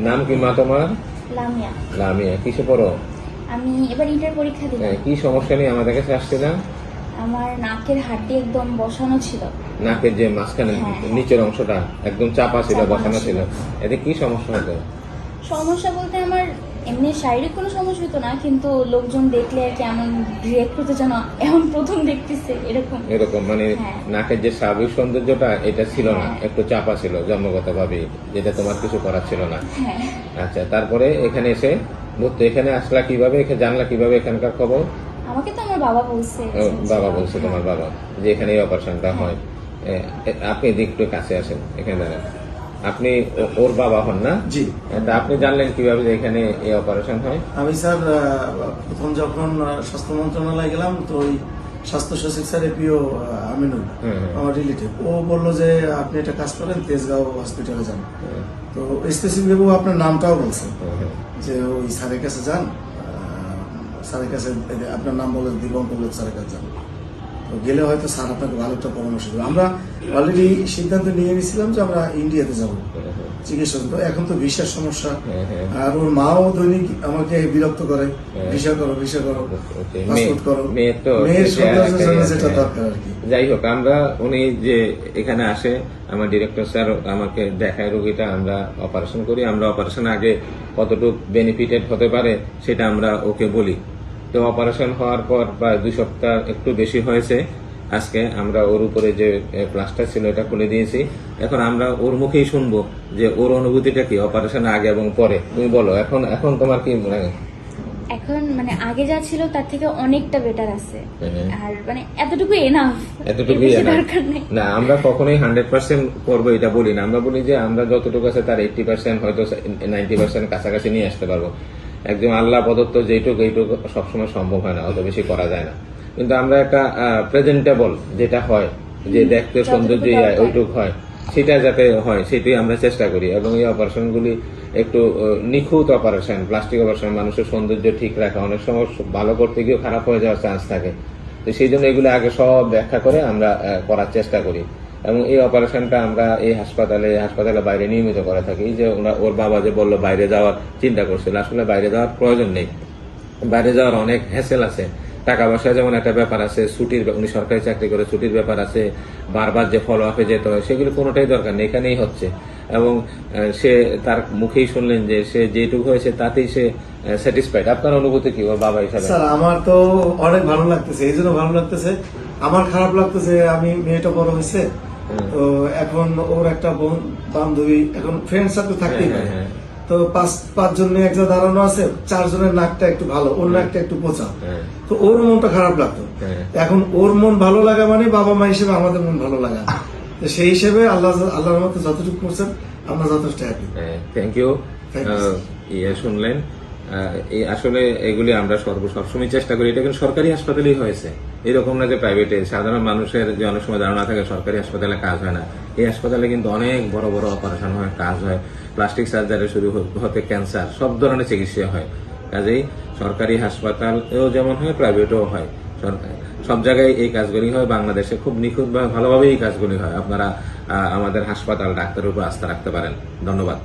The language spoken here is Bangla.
নাম কি মা তোমার? লামিয়া। লামিয়া, কিসে পড়ো? আমি এবার ইন্টার পরীক্ষা দিলাম। কি সমস্যা নিয়ে আমাদের কাছে আসছিলাম? আমার নাকের হাড্ডি একদম বসানো ছিল। নাকের যে মাঝখানে হ্যাঁ। নিচের অংশটা একদম চাপা ছিল, চাপা বসানো ছিল। ছিল। এতে কি সমস্যা হতো? সমস্যা বলতে আমার এমনি শারীরিক কোনো সমস্যা হতো না, কিন্তু লোকজন দেখলে আর কি এমন রিয়েক্ট হতে যেন এমন প্রথম দেখতেছে এরকম। এরকম মানে হ্যাঁ। নাকের যে স্বাভাবিক সৌন্দর্যটা এটা ছিল না, হ্যাঁ। একটু চাপা ছিল জন্মগত ভাবে, যেটা তোমার কিছু করার ছিল না। হ্যাঁ। আচ্ছা, তারপরে এখানে এসে ভর্তি, এখানে আসলা কিভাবে, এখানে জানলা কিভাবে এখানকার খবর? আমাকে তো আমার বাবা বলছে। বাবা বলছে, তোমার হ্যাঁ। বাবা, যে এখানে এই অপারেশনটা হ্যাঁ। হয়। আপনি এদিক একটু কাছে আসেন, এখানে দাঁড়ান। আপনি ওর বাবা হন না? জি। তা আপনি জানলেন কিভাবে যে এখানে এই অপারেশন হয়? আমি স্যার প্রথম যখন স্বাস্থ্য মন্ত্রণালয়ে গেলাম, তো ওই স্বাস্থ্য সচিব স্যার এপিও আমিনুল, আমার রিলেটিভ, ও বললো যে আপনি একটা কাজ করেন, তেজগাঁও হসপিটালে যান। তো স্পেসিফিক আপনার নামটাও বলছে যে ওই স্যারের কাছে যান, স্যারের কাছে আপনার নাম বলে দিগন্ত স্যারের কাছে যান। তো গেলে হয়তো স্যার আপনাকে ভালো একটা পরামর্শ দেবে। আমরা অলরেডি সিদ্ধান্ত নিয়ে নিয়েছিলাম যে আমরা ইন্ডিয়াতে যাব চিকিৎসা। তো এখন তো ভিসার সমস্যা, আর ওর মাও দৈনিক আমাকে বিরক্ত করে, ভিসা করো, ভিসা করো, পাসপোর্ট করো, মেয়ের সৌন্দর্যের জন্য যেটা দরকার আর কি। যাই হোক, আমরা উনি যে এখানে আসে, আমার ডিরেক্টর স্যার আমাকে দেখায় রোগীটা, আমরা অপারেশন করি। আমরা অপারেশন আগে কতটুকু বেনিফিটেড হতে পারে সেটা আমরা ওকে বলি। তো অপারেশন হওয়ার পর প্রায় 2 সপ্তাহ একটু বেশি হয়েছে, আজকে আমরা ওর উপরে যে প্লাস্টার ছিল এটা খুলে দিয়েছি। এখন আমরা ওর মুখেই শুনবো যে ওর অনুভূতিটা কি অপারেশন আগে এবং পরে। তুমি বলো, এখন এখন তোমার কি মনে হয়? এখন মানে আগে যা ছিল তার থেকে অনেকটা বেটার আছে। হ্যাঁ। আর মানে এতটুকু এনাফ, এতটুকুই দরকার নেই। না, আমরা কখনোই 100% করবো এটা বলি না। আমরা বলি যে আমরা যতটুকু আছে তার 80%, হয়তো 90% কাছাকাছি নিয়ে আসতে পারবো। একদম আল্লাহ প্রদত্ত যেটুকু, এইটুকু সবসময় সম্ভব হয় না, অত বেশি করা যায় না। কিন্তু আমরা একটা প্রেজেন্টেবল যেটা হয়, যে দেখতে সৌন্দর্য ওইটুক হয়, সেটা যাতে হয় সেটাই আমরা চেষ্টা করি। এবং এই অপারেশনগুলি একটু নিখুঁত অপারেশন, প্লাস্টিক অপারেশন, মানুষের সৌন্দর্য ঠিক রাখা, অনেক সময় ভালো করতে গিয়েও খারাপ হয়ে যাওয়ার চান্স থাকে। তো সেই জন্য এগুলো আগে সব ব্যাখ্যা করে আমরা করার চেষ্টা করি। এবং এই অপারেশনটা আমরা এই হাসপাতালে বাইরে নিয়মিত করে থাকি। যে ওর বাবা যে বললো বাইরে যাওয়ার চিন্তা করছিল, আসলে বাইরে যাওয়ার প্রয়োজন নেই। বাইরে যাওয়ার অনেক হ্যাসেল আছে, টাকা পয়সা যেমন একটা ব্যাপার আছে, ছুটির, উনি সরকারি চাকরি করে, ছুটির ব্যাপার আছে, বারবার যে ফলো আপে যেতে হয়, সেগুলো কোনোটাই দরকার নেই, এখানেই হচ্ছে। এবং সে তার মুখেই শুনলেন যে সে যেটুকু হয়েছে তাতেই সে স্যাটিসফাইড। আপনার অনুভূতি কি ওর বাবা হিসাবে? স্যার আমার তো অনেক ভালো লাগতেছে, এই জন্য ভালো লাগতেছে। আমার খারাপ লাগতেছে, আমি মেয়েটা বড় হয়েছে, তো এখন ওর একটা বান্ধবী, এখন ফ্রেন্ড সাথে থাকতেই পারে। তো পাঁচজন নিয়ে একটা দাঁড়ানো আছে, 4 জনের নাকটা একটু ভালো, ওর নাকটা একটু পোচা, তো ওর মনটা খারাপ লাগতো। এখন ওর মন ভালো লাগা মানে বাবা মা হিসেবে আমাদের মন ভালো লাগা। তো সেই হিসেবে আল্লাহর মতো যতটুকু করছেন আমরা যথেষ্ট হ্যাপি। Thank you. শুনলেন, আসলে এগুলি আমরা সবসময় চেষ্টা করি। এটা কিন্তু সরকারি হাসপাতালেই হয়েছে, এরকম না যে প্রাইভেটে। সাধারণ মানুষের যে অনেক সময় ধারণা থাকে সরকারি হাসপাতালে কাজ হয় না, এই হাসপাতালে কিন্তু অনেক বড় বড় অপারেশন হয়, কাজ হয়। প্লাস্টিক সার্জারি শুরু হতে ক্যান্সার, সব ধরনের চিকিৎসা হয়। কাজেই সরকারি হাসপাতালেও যেমন হয়, প্রাইভেটেও হয়। সব জায়গায় এই কাজগুলি হয়। বাংলাদেশে খুব নিখুঁত বা ভালোভাবে এই কাজগুলি হয়। আপনারা আমাদের হাসপাতাল, ডাক্তারের উপর আস্থা রাখতে পারেন। ধন্যবাদ।